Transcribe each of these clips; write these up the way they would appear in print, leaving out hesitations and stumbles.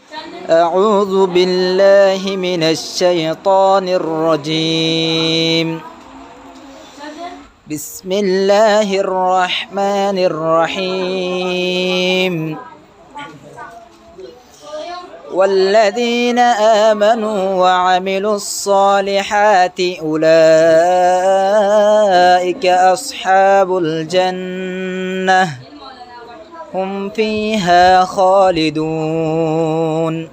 أعوذ بالله من الشيطان الرجيم بسم الله الرحمن الرحيم والذين آمنوا وعملوا الصالحات أولئك أصحاب الجنة هم فيها خالدون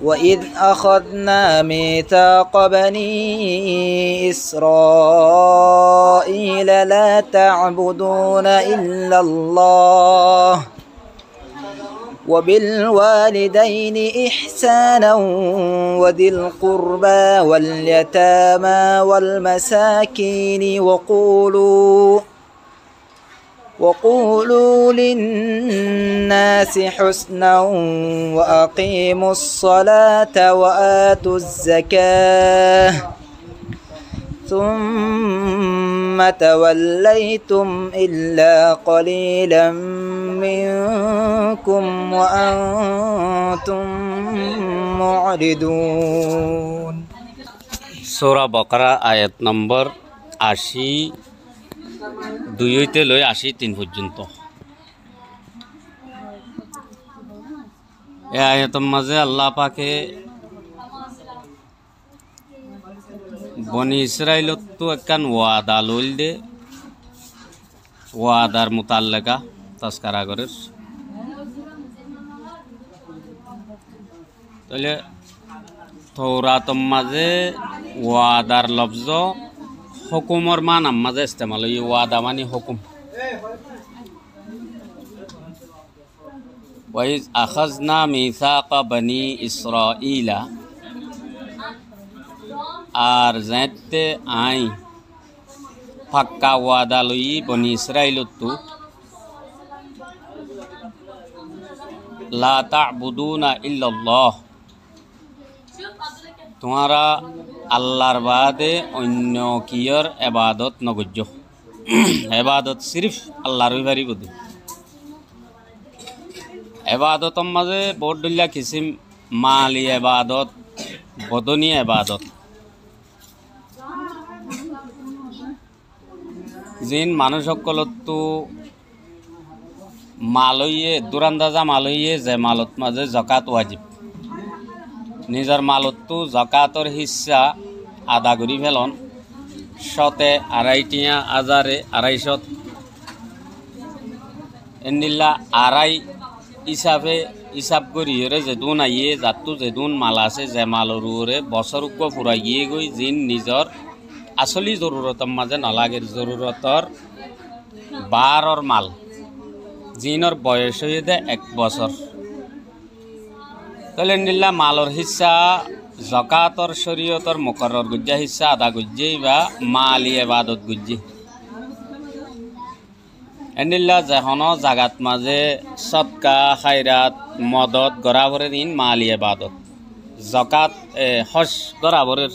وإذ أخذنا ميثاق بني إسرائيل لا تعبدون إلا الله وبالوالدين إحسانا وذي القربى واليتامى والمساكين وقولوا للناس حسنا وأقيموا الصلاة وآتوا الزكاة ثم توليتم إلا قليلا منكم وأنتم معرضون সূরা বাকারা আয়াত নম্বর 82 হইতে লই 83 পর্যন্ত। এই আয়াতের মাঝে আল্লাহ পাকে বনি ইসরাইলত তো একখান ওয়াদা লইল দে, ওয়াদার মুতাল্লাকা তাস্কারা করে। তাহলে তৌরাতর মাঝে ওয়াদার লফজ হুকুমর মানার মাঝে ইস্তেমাল হয়। ওয়াদা মানে হুকুম। ওয়াইজ আখাযনা মিসাকা বনি ইসরাঈলা, আর যাইতে আই পাক্কা ওয়াদা লই বনি ইসরাইলতো লা তা'বুদুনা ইল্লাল্লাহ, তোমারা আল্লাহর বাদে অন্য কিয়র ইবাদত নগজ্য। ইবাদত সির্ফ আল্লাহর বাড়ি বদি। ইবাদতর মাঝে বহুত দুল্লা কিসিম, মালি ইবাদত, বদনী ইবাদত। জিন মানুষ সকলতো মালইয়ে দুরান্দাজা মালইয়ে যে মালত মাঝে জাকাত ওয়াজিব, নিজের মালতো জাকাতর হিস্সা আদা করি ফেলন। শতে আড়াইটিয়া, আজারে আড়াইশত, এনিল্লা আড়াই হিসাব করি হেরে যেদুন আইয়ে যাতু যেদুন মাল আছে, যে মালর উরে বছর উপ ফুরাই গিয়ে গই জিন নিজর আসলি জরুরতর মাঝে নলাগের জরুরতর বারর মাল। জিনর বয়স হয়ে দে 1 বছর। তাহলে নিল্লা মালর হিস্সা জাকাতর শরীয়তর মুকরর গুজ্জা হিস্সা আদা গুজ্জে বা মালি ইবাদত গুজ্জে। এনিল্লা যখন জাগাত মাঝে সদকা খায়রাত মদত গড়াবরের দিন মালি ইবাদত। জাকাত হজ গড়াবরের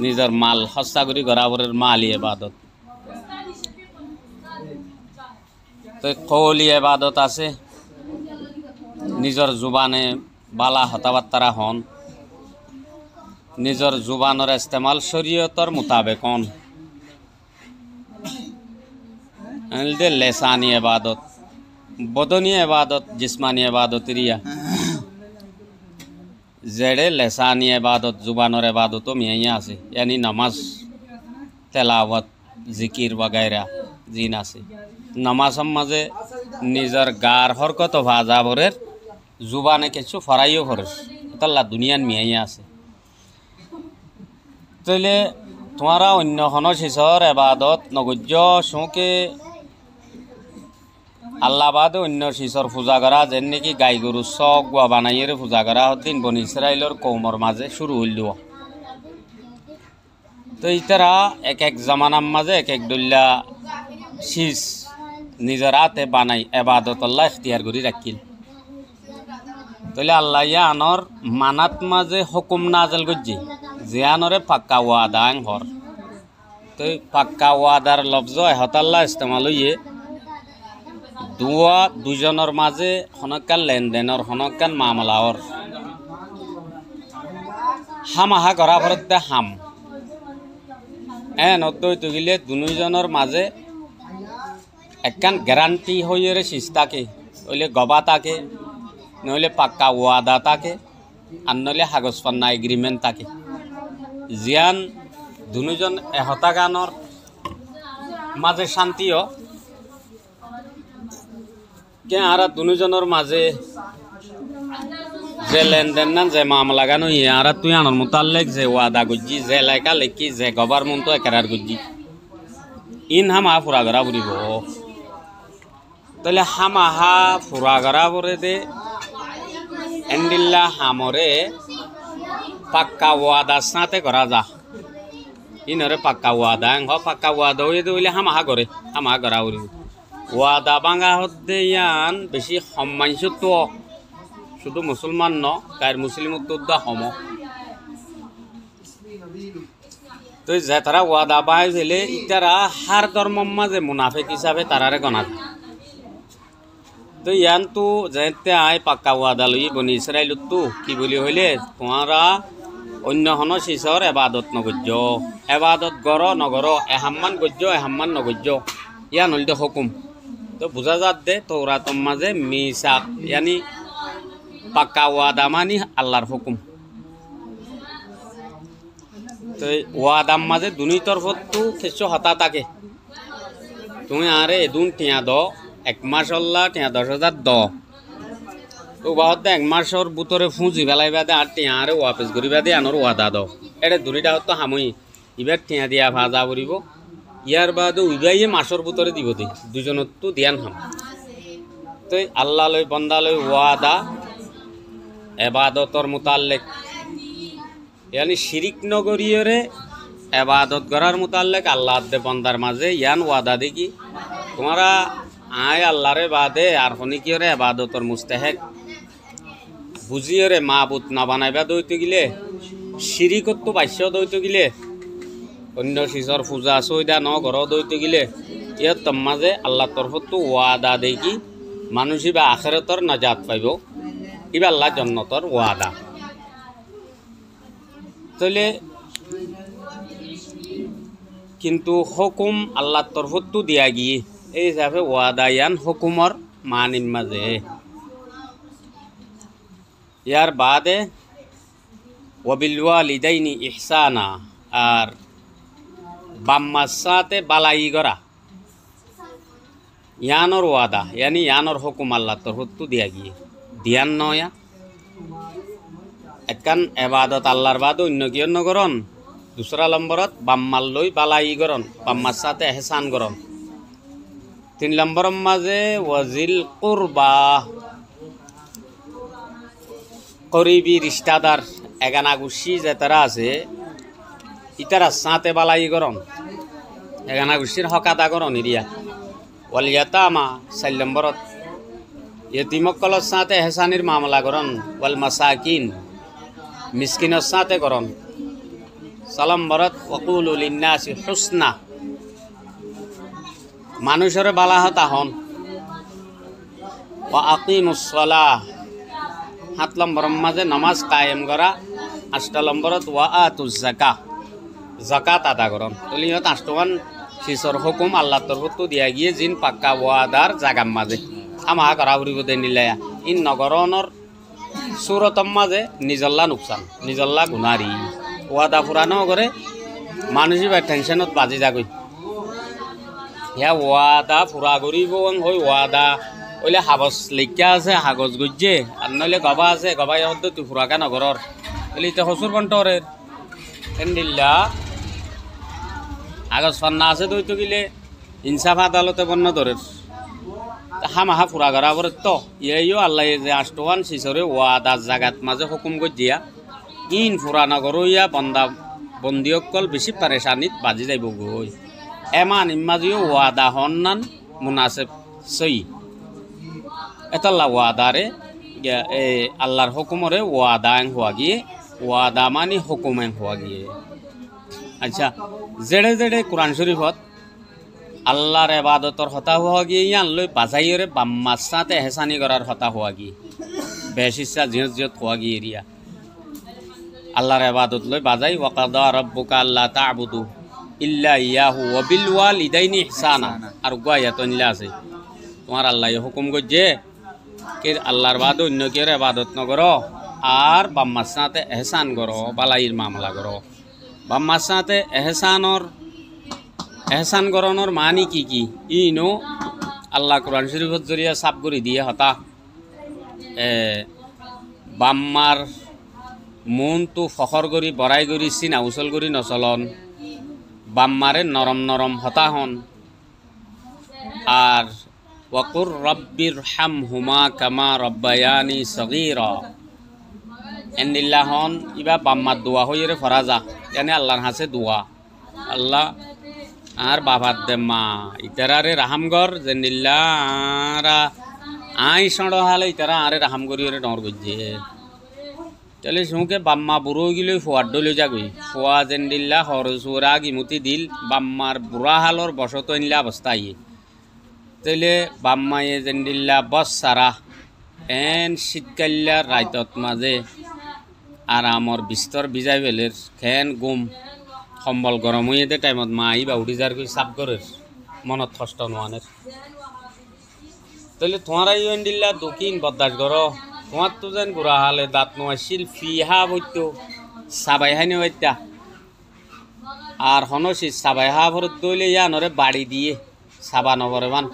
নিজের মাল হস্তা করি গড়াবরের মালি ইবাদত। তো কওলি ইবাদত আছে, নিজের জুবানে বালা হতাবার্তারা হন, নিজের জুবানের ইস্তেমাল শরীয়তর মোতাবেক হন। লেসানি ইবাদত, বদনী ইবাদত, জিসমানি ইবাদত রিয়া। যেড়ে লেসানি ইবাদত জুবানের ইবাদতও মিয়াইয়া আছে, ইয়ানি নামাজ, তেলাওয়াত, জিকির বাগাইরা জিন আছে। নামাজের মাঝে নিজের গার হরকত ভাজাবরের জুবানে কিছু ফরাইও করে, তাল্লা দুনিয়ান মিয়াইয়া আছে। তাইলে তোমারা অন্য কোনো শিশর এবাদত নগজ্য শোকে আল্লাহ বাদে অন্য শিশর পূজা করা, যেন নাকি গাই গরু চক গুয়া বানাইয়ের পূজা করা হতেন বনি ইসরাইলর কৌমর মাঝে শুরু হইল। তো ইতারা এক এক জামানার মাঝে এক এক দল্লা শীষ নিজের হাতে বানাই এবাদত আল্লাহ ইখতিয়ার করে রাখিল। তাহলে আল্লাহ আনর মানাত মাঝে হুকুম নাজেল গজ্জি যে আনরে পাক্কা ওয়াদা হর। তো পাক্কা ওয়াদার লফজ এহতাল্লাহ ইস্তেমাল হইয়ে দুজনের মাঝে হনকান লেনদেনের হনকান মামলার হামাহা করা ফরতে হাম নদ্দৈত গিলে দুজনের মাঝে একখান গ্যারান্টি হইরে সিস্তাকে হইলে গবা থাকে নইলে পাক্কা ওয়াদা থাকে আর নইলে কাগজ পান্না এগ্রিমেন্ট থাকে জিয়ান দুজন এহতা গানৰ মাঝে শান্তিও কে আর দুজনের মাঝে যে লেনদেন না যে মামলা গানো আর তুই আনার মোতালেক যে ওয়াদা গুজি যে লেখা লেখি যে গভর্নমেন্ট একেরার গুজি ইন হামা ফুরা গড়া বুড়িব তাহলে হামাহা ফুরা গড়া বরে দে এন্ডিল্লা হামরে পাক্কা ওয়াদা সাথে করা যা ইনরে পাক্কা ওয়াদা পাক্কা ওয়াদা হয়ে দিলে হামাহা করে হামাহা গড়া বুড়িব ওয়াদা বাঙা হতে ইয়ান বেশি সম্মানিত শুধু মুসলমান ন গায়ের মুসলিম উদ্দা হম তো যে তারা ওয়াদা বাই ফেলে ইতারা হার ধর্ম মাঝে মুনাফিক হিসাবে তারারে গণা তো ইয়ান তো যেতে আয় পাক্কা ওয়াদা লই বনি ইসরাইল তো কি বলি হইলে তোমারা অন্য হন শিশর এবাদত নগজ্য এবাদত গর নগর এহাম্মান গজ্য এহাম্মান নগজ্য ইয়ান হইল হুকুম তো বুঝা যাত দে তোরা তোর মাঝে মিসাক ইয়ানি পাক্কা ওয়াদা মানি আল্লাহর হুকুম তো ওয়াদার মাঝে দুই তরফত তো কিছু হতা থাকে তুমি আরে এদুন টিয়া দ 1 মাস আল্লাহ টিয়া 10,000 দ তো বহুত এক মাসর বুতরে ফুঁজি বেলাইবা দে আর টিয়া আরে ওয়াপেস করিবা দে আনর ওয়াদা দ এটা দুইটা হতো হামই ইবার টিয়া দিয়া ভাজা করিব ইয়ার বাদ উইবাইয়ে মাসর বুতরে দিব দে দুজনত তো দিয়ান হাম তো আল্লাহ লই বন্দা লই ওয়াদা এবাদতর মুতাল্লিক ইয়ানি শিরিক নগরীয়রে এবাদত করার মুতাল্লিক আল্লাহ দে বন্দার মাঝে ইয়ান ওয়াদা দেখি তোমরা আয় আল্লাহরে বাদে আর হনিকিয়রে এবাদতর মুস্তাহেক বুঝিয়রে মাবুত না বানাইবা দইতে গিলে শিরিকত তো বাইশ্য দইতে গিলে অন্য শিশর পূজা সৈদা ন ঘর দইতে গিলে ইয়ার তোর মাঝে আল্লাহ তরফত তো ওয়াদা দেখি মানুষই বা আখেরাতর নাজাত পাইব ইবা আল্লাহ জন্নতর ওয়াদা তাহলে কিন্তু হুকুম আল্লাহ তরফত দিয়া গিয়ে এই হিসাবে ওয়াদা ইয়ান হুকুমর মানিন মাঝে ইয়ার বাদে ওয়াবিল ওয়ালিদাইনি ইহসানা আর বাম্মার সাথে বালাই গরা ইয়ানোর ওয়াদা ইয়ানি ইয়ানোর হুকুম আল্লাহ তরফত দিয়া গিয়ে দিয়ান নয়া একান এবাদত আল্লাহর বাদ অন্য কি অন্য করন দুসরা নম্বরত বাম্মাল লই বালাই করন বাম্মার সাথে এহসান করন 3 নম্বরের মাঝে ওয়াজিল কুরবা করিবি রিশতাদার এগানা গুছি যে তারা আছে ইতারা সাথে বালাই করন এগানা গুছির হক আদা করন ইরিয়া ওয়াল ইয়াতামা 4 নম্বরত ইয়তিমকলৰ সাথে এহসানির মামলা করন ওয়াল মাসাকিন মিসকিনের সাথে করন 4 নম্বরত ওয়াকুলু লিন্নাসি হুসনা মানুষের বালাহত আহন ওয়া আকিমুস সালাহ 7 নম্বরের মাঝে নামাজ কায়েম করা 8 নম্বরত ওয়া আতুজ যাকাত যাকাত আদা করন তলিয়ত 8টান শিশর হুকুম আল্লাহ তরফত দিয়া গিয়ে জিন পাক্কা ওয়াদার জাগাম মাঝে আমা করা ফুরিব দে নিলায়া ইন নগরনর সুরতম মাঝে নিজল্লা নুকসান নিজল্লা গুনারি ওয়াদা ফুরানো করে মানুষই বা টেনশনত বাজি যাগৈ ইয়া ওয়াদা ফুরা করিব হই ওয়াদা ওইলে হাগজ লেখা আছে হাগজ গজ্জে আর নইলে গবা আছে গবাই হদ্দ তুই ফুরাকা নগরর বলে ইতে হসুর বন্টরের এন্ডিল্লা হাগজ ফান্না আছে দইতো গিলে ইনসাফ আদালতে বন্য ধরের হামাহা ফুরা করা পরে তো ইয়েও আল্লাহ যে 8টান শিশরে ওয়াদা জাগাত মাঝে হুকুম গজ্জিয়া ইন ফুরা নগর ইয়া বন্দা বন্দিয়কল বেশি পারেশানিত বাজি যাইব গই এমান ইমাজিও ওয়াদা হন্নান মুনাসেব সই এতাল্লা ওয়াদারে আল্লাহর হুকুমরে ওয়াদা হওয়া গিয়ে ওয়াদা মানি হুকুম হওয়া গিয়ে আচ্ছা জেড়ে জেড়ে কোরআন শরীফত আল্লাহর এবাদতর হতা হওয়া গিয়ে ইয়ান লই বাজাইরে বাম্মার সাথে এহসানি করার হতা হওয়া গিয়ে বেশ ইচ্ছা জিয়ত জিয়ত হওয়া গিয়ে এরিয়া আল্লাহর এবাদত লই বাজাই ওয়াকাদা রাব্বুকা আল্লা তা'বুদু ইল্লা ইয়াহু ওয়া বিল ওয়ালিদাইনি ইহসানা আর গোয়ায়াত নিলা আছে তোমার আল্লাহ হুকুম করছে কে আল্লাহর বাদ অন্য কেউ এবাদত ন করো আর বাম্মার সাথে এহসান করো বালাইর মামলা করো বাম্মার সাথে এহসান করানোর মানি কি ইনো আল্লাহ কোরআন শরীফত জরিয়া সাফ করে দিয়ে হতা বাম্মার মন তো ফখর করি বড়াই করি চিনা উচল করি নচলন বাম্মারে নরম নরম হতা হন আর ওয়াকুর রব্বির হামহুমা কামা রব্বায়ানি সগীরা এন্দিল্লা হন ইবা বাম্মার দোয়া হইরে ফরাজা এনে আল্লাহর হাসে দোয়া আল্লাহ আর বাবার দে মা ইতারারে রাহামগর জেন্দিল্লা আই সড় হালে ইতারা আরে রাহাম করিরে ডর গজ্জে তাহলে শুকে বাম্মা বুড়ো গিলে ফোয়ার ডলে যাগই ফোয়া জেন্দিল্লা হরসুরা গিমুতি দিল বাম্মার বুড়া হালর বসত ইনলা অবস্থা ইয়ে তাইলে বাম্মায়ে জেন্দিল্লা বস সারা এন শীতকাল্লার রাইতত মাঝে আরামর বিস্তর বিজাই বেলের খেন গুম সম্বল গরম হয়ে দে টাইমত মা আইবা উঠি যার কই সাপ করের মনত কষ্ট নোয়ানের তাহলে তোমারাই এন্ডিল্লা দক্ষিণ বদাস করো তোমার তো যেন বুড়া হালে দাঁত নোয়াছিল ফিহা বইত সাবাই হাইনে বইতা আর হনসি সাবাই হা ভরত দইলে ইয়ানরে বাড়ি দিয়ে সাবা নবরে বান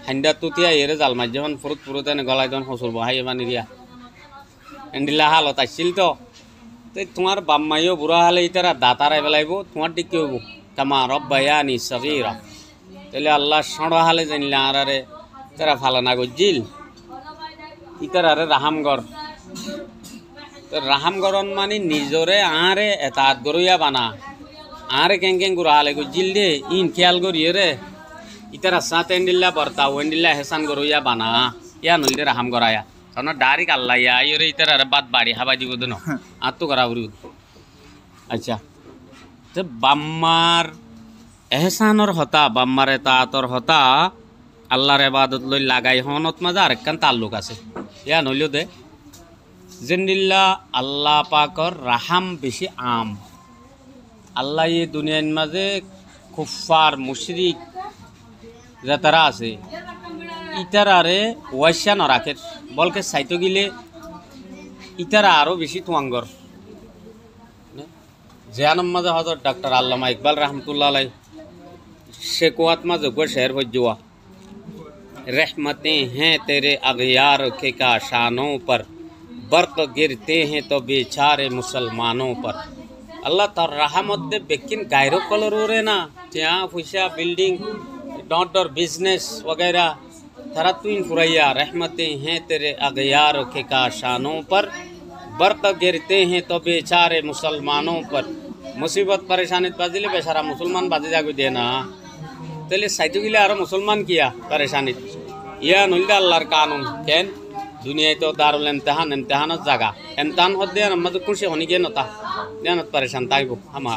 হাইন্দা তুতিয়া এরে জাল মাঝে হন ফুরুত ফুরুত এনে গলায় দন হসুর বহাই বান এরিয়া এন্ডিল্লা হালত আসছিল তো তোমার বাম্মাইও বুড়া হালে ইতারা দাতারাই বেলাইব তোমার দিক কি হইব কামা রব্বায়ানি সগীরা তাহলে আল্লাহ সড় হালে জানিলা আরে তারা ফালানা গজিল ইতারারে রাহামগর তো রাহামগরন মানে নিজরে আরে এতাত গরইয়া বানা আরে কেং গুড়া হালে গজিল দে ইন খেয়াল করিয়ে রে ইতারা সাথে এন্ডিল্লা বর্তা ওয়েন্ডিল্লা হেসান গরইয়া বানা ইয়া নইলে রাহাম গরায়া কারণ ডাইরেক্ট আল্লাহ ইয়া ইরে ইতারারে বাদ বাড়ি হাবা দিব দেন আত্ম করা উড়ি আচ্ছা তো বাম্মার এহসানর হতা বাম্মার এতাতর হতা আল্লাহর ইবাদত লই লাগাই হনত মাঝে আরেকখান তাল্লুক আছে ইয়া নইলেও দে জেন্দিল্লা আল্লাহ পাকর রাহাম বেশি আম আল্লাহ এই দুনিয়ার মাঝে কুফার মুশরিক যাতারা আছে ইতারারে ওয়াইসা নরাখে বলকে সাইতো গিলে ইতারা আরো বেশি তুয়াঙ্গর জিয়ানম মাঝে হজরত ডক্টর আল্লামা ইকবাল রহমতুল্লাহ আলাই शेकुआत में जो शहर हो जुआ रहमतें हैं तेरे अगयार के का शानों पर बर्क गिरते हैं तो बेचारे मुसलमानों पर अल्लाह तार रहमत दे बेकिन गायरो कलर हो रहे ना ત્યાં फुशा बिल्डिंग डॉटर बिजनेस वगैरह थरा तुइन फुरैया रहमतें हैं तेरे अगयार के का शानों पर बर्क गिरते हैं तो बेचारे मुसलमानों पर मुसीबत परेशानी बाजिले बेचारा मुसलमान बाजी जागो देना तेले साइतो गिले आरो मुसलमान किया परेशानी या नइल्ला अल्लाहर कानून केन दुनिया तो दारुल इम्तिहान जगह इम्तिहान होदे हम तो कुछ होनी के नता देनत परेशान ताइबो हम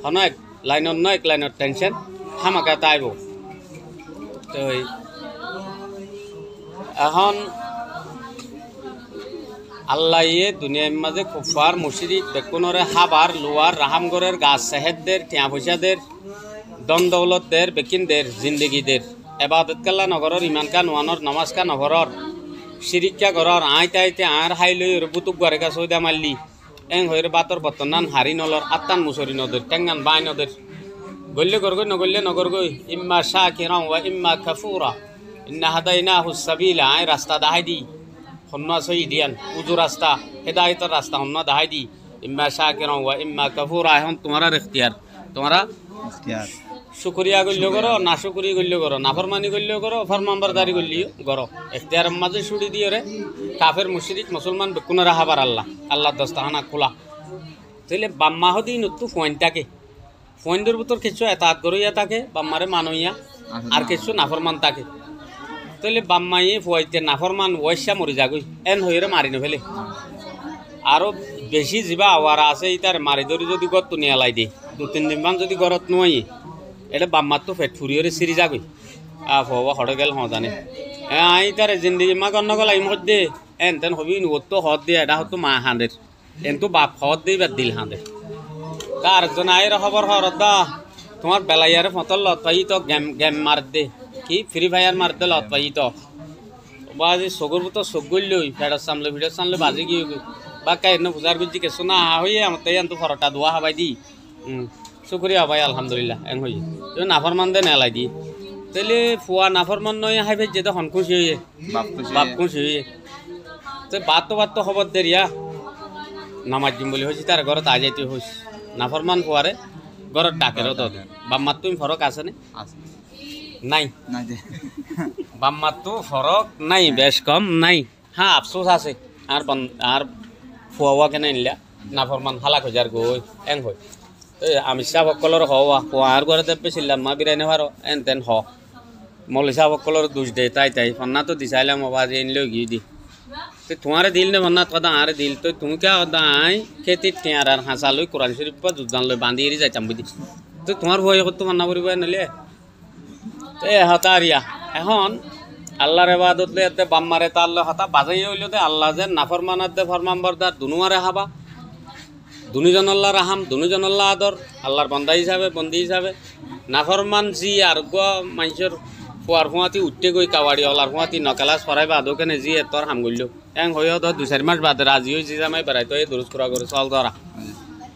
हनो एक लाइन टेंशन हम का ताइबो तो এখন আল্লাহ ইয়ে দুনিয়ার মাঝে কুফার মুশরিক বেকুনরে হাবার লোয়ার রাহামগরের গাছ সেহেদদের টিয়া পয়সাদের দন দৌলতদের বেকিনদের জিন্দগিদের এবাদত কাল্লা নগরর ইমানকা নোয়ানোর নমাজকা নগরর শিরিকা গরর আইতে আর হাই লই বুতুক গরে কা সৌদা মারলি এং হইরে বাতর বর্তনান হারি নলর আত্তান মুসরি নদের টেঙ্গান বাই নদের গল্লে গরগই নগল্লে নগরগই ইম্মা শাকিরা ওয়া ইম্মা কাফুরা ইন্না হাদাইনাহু সাবিলা আই রাস্তা দাহাই দি হন্না সই দিয়ান উজু রাস্তা হেদায়েতের রাস্তা হন্না দাহাই দি ইম্মা শাকিরা ওয়া ইম্মা কাফুরা এখন তোমার ইখতিয়ার শুকরিয়া গল্য করো না শুকরি গল্য করো নাফরমানি গল্য করো ফরমানবরদারি গল্লিও করো ইখতিয়ারের মাঝে ছুড়ি দিয়ে রে কাফের মুশরিক মুসলমান বেকুনা রাহাবার আল্লাহ দস্তাহানা খোলা তাইলে বাম্মা হদি নতু ফোনটাকে ফোনদের ভিতর কিছু এতাত করিয়া থাকে বাম্মারে মানইয়া আর কিছু নাফরমান থাকে তাইলে বাম্মাইয়ে ফুয়াইতে নাফরমান ওয়াইসা মরি যাগই এন হইরে মারি নফেলে আরো বেশি যা আওয়ারা আছে ইতার মারি ধরি যদি গত নিয়ে লাই দে 2-3 দিন মান যদি গরত নয় এটা বাম্মার তো পেট ফুরিয়ে সিরি যাগই হওয়া হড়ে গেল হ জানে আই তার জিন্দিগি মা গন্ন গল আই মধ্যে এন তেন হবি ও তো হদ দিয়ে এটা হতো মা হাঁদের এন তো বাপ হদ দিয়ে বা দিল হাঁদের তার জন আয়ের খবর হরদ দা তোমার বেলাইয়ারে ফতল লত পাই তো গেম গেম মার দে কি ফ্রি ফায়ার মার দে লত পাই তো বাজি সগর তো সগলই ফেডার সামলে ভিডিও সামলে বাজি গিয়ে বা কাই ন বুঝার গুজি কে শোনা হইয়ে আমার তাই তো ফরটা দোয়া হবাই দি শুক্রিয়া ভাই আলহামদুলিল্লাহ এন হই তো নাফরমান দে নেলাই দি তাইলে ফুয়া নাফরমান নয় হাই ভাই যেতে হন খুশি হইয়ে বাপ খুশি হইয়ে তো বাত তো খবর দেরিয়া নামাজ দিম বলি হয়েছি তার ঘরত আজ যাইতে হইস নাফরমান ফুয়ারে ঘরত ডাকেরও তো বাম্মার তুমি ফরক আছে নে নাই বাম্মার তো ফরক নাই বেশ কম নাই হ্যাঁ আফসোস আছে আর ফুয়া কেন নিলা নাফরমান হালাক হয়ে যার গই এং হই আমি সাবকলর হওয়া আর ঘরে পেছিলাম মা বিরাইনে পারো এন তেন হ মলি সাবকলর দুষ দে তাই ফন্না তো দিছাইলাম আবাজ এনলেও গিয়ে দি তো তোমারে দিল নে ফন্না কথা আরে দিল তো তুমি কে দাই খেতির টেয়ার আর হাঁসা লই কোরআন শরীফ পা দুজান লই বাঁধি এরি যাইতাম বুঝি তো তোমার ভয় করতো মান্না করিব নলে তো হতারিয়া এখন আল্লাহর ইবাদত লে এতে বাম্মারে তাল্লে হতা বাজাই হইল দে আল্লাহ যে নাফরমানাত দে ফরমানবরদার দুনুয়ারে হাবা দুনিজন আল্লাহ রাহাম দুনিজন আল্লাহ আদর আল্লাহর বন্দা হিসাবে বন্দি হিসাবে নাফরমান জি আর মানুষের ফুয়ার ফুয়াতি উঠতে গই কাবাড়ি অলার ফুয়াতি নকালাস ফরাইবা আদৌ কেনে জি এতর হাম গইল এং হইও ধর 2-4 মাস বাদে রাজি হয়েছি জামাই বেড়াই তো এই দুরুস করা করে চল ধরা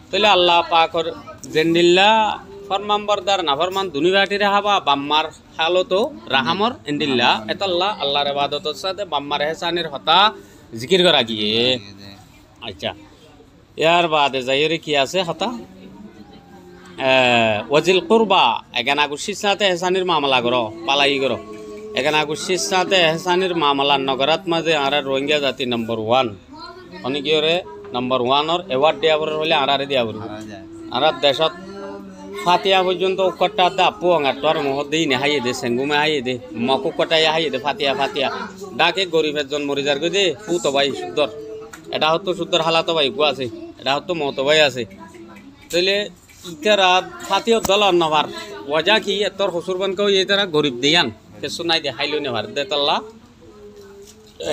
তাহলে আল্লাহ পাকর জেন্দিল্লা ফরমানবরদার নাফরমান দুনি বাটিরে হাবা বাম্মার হালতো রাহামর ইন্দিল্লা এতাল্লাহ আল্লাহর ইবাদতের সাথে বাম্মার হেসানের হতা জিকির করা গিয়ে আচ্ছা ইয়ার বাদে যাইরে কি আছে হতা ওয়াজিল কুরবা এখানা গুছির সাথে হেসানির মামলা করো পালাই করো এখানা গুছির সাথে হেসানির মামলা নগরাত মাঝে আর রোহিঙ্গা জাতি নম্বর 1 অনেকরে নম্বর 1 এওয়ার্ড দিয়া বড় হলে আরারে দিয়া বড় আর দেশত ফাতিয়া পর্যন্ত কট্টা দা পুয়াঙ্গা তোর মহদেই নে হাইয়ে দে সেঙ্গুমে হাইয়ে দে মকু কটাই হাইয়ে দে ফাতিয়া ডাকে গরিবের জন মরিজার গই দে ফুতো ভাই সুন্দর এটা হতো সুন্দর হালাতো ভাই গো আছে এটা হতো মতো ভাই আছে তাইলে ইতারা ফাতিও দল নবার ওয়াজা কি তোর হসুরবান কেউ ইতারা গরিব দিয়ান কিছু নাই দে হাইলো নেবার দে তাল্লা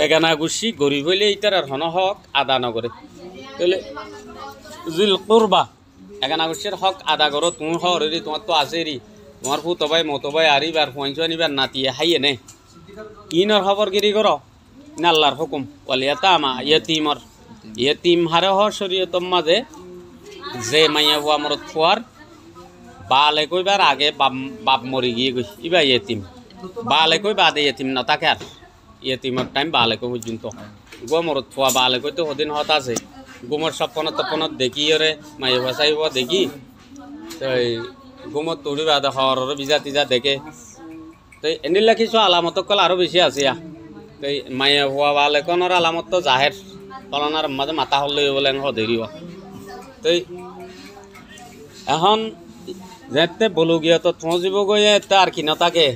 এগানা গুছি গরিব হইলে ইতারার হন হক আদা নগরে তাইলে জিল কুরবা এখানে আগস্টের হক আদা করো তুমি হরি তোমার তো আছে রি তোমার ফুতো ভাই মতো ভাই আরিবার পঞ্চা নিবার নাতিয়ে হাইয়ে নে ইনর খবর গিরি করো না আল্লাহর হুকুম ওয়ালিয়াতামা ইয়তিম হারে হ শরীয়তর মাঝে যে মাইয়া হুয়া মরত ফুয়ার বালে কইবার আগে বাপ মরি গিয়ে গই ইবা ইয়তিম বালে কই বাদে ইয়তিম না তাকে আর ইয়তিমর টাইম বালে কই পর্যন্ত গো মরত ফুয়া বালে কই তো হদিন হত আছে গুমর সপনত দেখি রে মাই ভাষাই দেখি তো গুমর তুড়ি বাদে হর বিজা তিজা দেখে তো এনে কিছু আলামত কল আরো বেশি আছে তো মাইয়া হওয়া বালে কনর আলামত তো জাহের কলনার মাঝে মাথা হলে বলে হদেরিও তো এখন যেতে বলো গিয়া তো থঁজিব গিয়ে আর কি নতাকে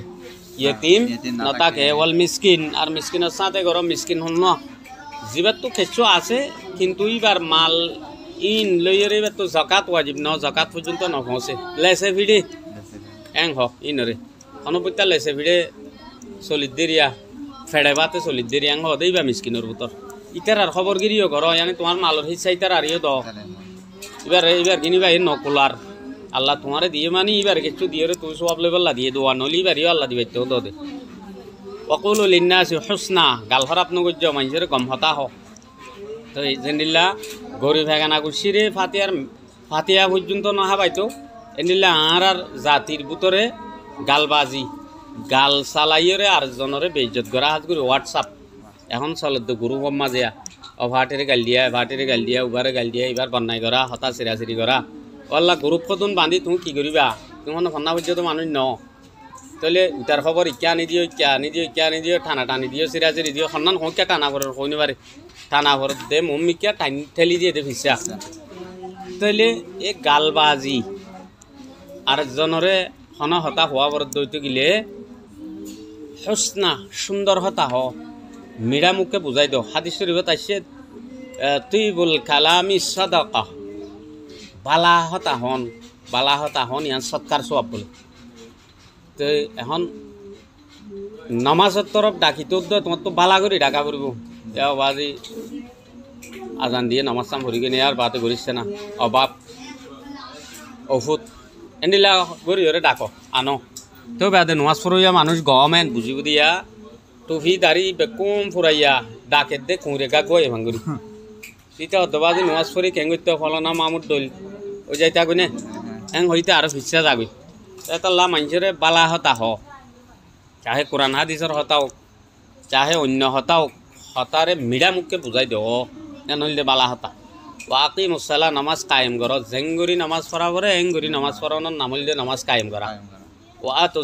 ইয়েতিম নতাকে ওয়াল মিসকিন আর মিসকিনের সাথে গরম মিসকিন হন ন জিবার তো খেচু আছে কিন্তু এবার মাল ইন লইয়ের এবার তো জকাত ওয়াজিব ন জকাত পর্যন্ত নহসে লেসে ভিড়ে এং হ ইনরে অনুপত্যা লেসে ভিড়ে চলিত দেরিয়া ফেড়ে বাতে চলিত দেরিয়া এং হ দেইবা মিসকিনের ভিতর ইতার আর খবর গিরিও ঘর yani তোমার মালর হিসা ইতার আরিও দ এবার কিনিবা এ নকুলার আল্লাহ তোমারে দিয়ে মানি এবার কিছু দিয়ে রে তুই সব লেভেল দিয়ে দোয়া নলি এবারও আল্লাহ দিবে তো দে ওয়াকুলু লিন্নাসি হুসনা গাল খারাপ নগজ্য মানুষের কম হতা হ তো যেনিল্লা গরিব হেগানা গুছিরে ফাতিয়া পর্যন্ত নহাবাইতো এনিল্লা আর জাতির ভিতরে গালবাজি গাল চালাইরে আর জনরে বেইজ্জত করা হাত করে হোয়াটসঅ্যাপ এখন চলে তো গুরু কম্মা যেয়া ভাটিরে গাল দিয়া উবারে গাল দিয়া এবার বন্যাই করা হতা চিরাচিরি করা আল্লাহ গ্রুপ কতন বান্ধি তুমি কি করিবা তুমি ফন্না পর্যন্ত মানুষ ন তাহলে উটার খবর ইকা আনি দিও ঠানা টানি দিও চিরাচিরি দিও সন্ধান হোক টানা ভরের হইনি পারে টানা ভরত দে মম্মিকা টানি ঠেলি দিয়ে দে ফিসা তাহলে এই গালবাজি আরেকজনরে হন হতা হওয়া বরত দইতে গিলে হুসনা সুন্দর হতা হ মিড়া মুখে বুঝাই দাও হাদিস শরীফত আইছে তুই বল কালামি সাদাকা বালা হতা হন ইয়ান সৎকার সওয়াব বলে তো এখন নামাজের তরফ ডাকি তো তোমার তো বালা করে ডাকা পড়ব এও বাজি আজান দিয়ে নামাজ চাম ভরি কিনে আর বাতে করিছে না অভাব ঔষধ এনিলা গরি হরে ডাকো আনো তো বাদে নামাজ পড়িয়া মানুষ গমেন বুঝি বুঝিয়া টুফি দাড়ি বেকুম ফুরাইয়া ডাকে দে কুঁড়ে গা গয়ে ভাঙ্গুরি তিতা অর্ধবাজি নামাজ পড়ি কেঙ্গিত ফলনা মামুর দল ওই যাইতা গুনে এং হইতে আরো ফিসা যাবি তাল্লা মানুষের বালা হতা হ চাহে কোরআন হাদিসের হতাও চাহে অন্য হতাও হতারে মিডা মুখকে বুঝাই দেও নইলে বালা হতা ওয়াকি মুসালা নামাজ কায়েম কর জেঙ্গুরি নামাজ পড়া করে এঙ্গুরি নামাজ পড়ানোর নামলে নামাজ কায়েম করা ওয়া তো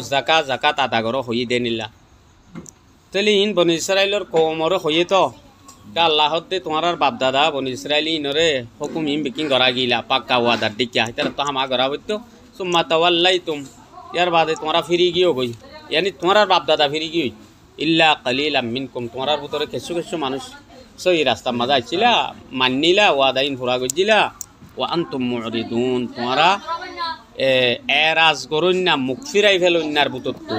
জাকাত আদা করো হই দে নিলা তাহলে ইন বন ইসরায়েলর কমরে হইয়ে তো আল্লাহত দে তোমার বাপ দাদা বন ইসরায়েলি ইনরে হুকুম ইম বিকিং করা গিলা পাক্কা ওয়াদার দিকিয়া এটা তো হামা করা হইতো সুম্মা তাওয়াল্লাইতুম ইয়ার বাদে তোমরা ফিরি গিয়েও গই ইয়ানি তোমার বাপ দাদা ফিরি গিয়ে ইল্লা কালিলাম মিনকুম তোমার ভিতরে কিছু কিছু মানুষ সই রাস্তা মাজা আইছিলা মানিলা ওয়াদাইন ফুরা গজিলা ওয়া আনতুম মুরিদুন তোমরা এরাজ করুন না মুখ ফিরাই ফেলুন নার ভিতর তো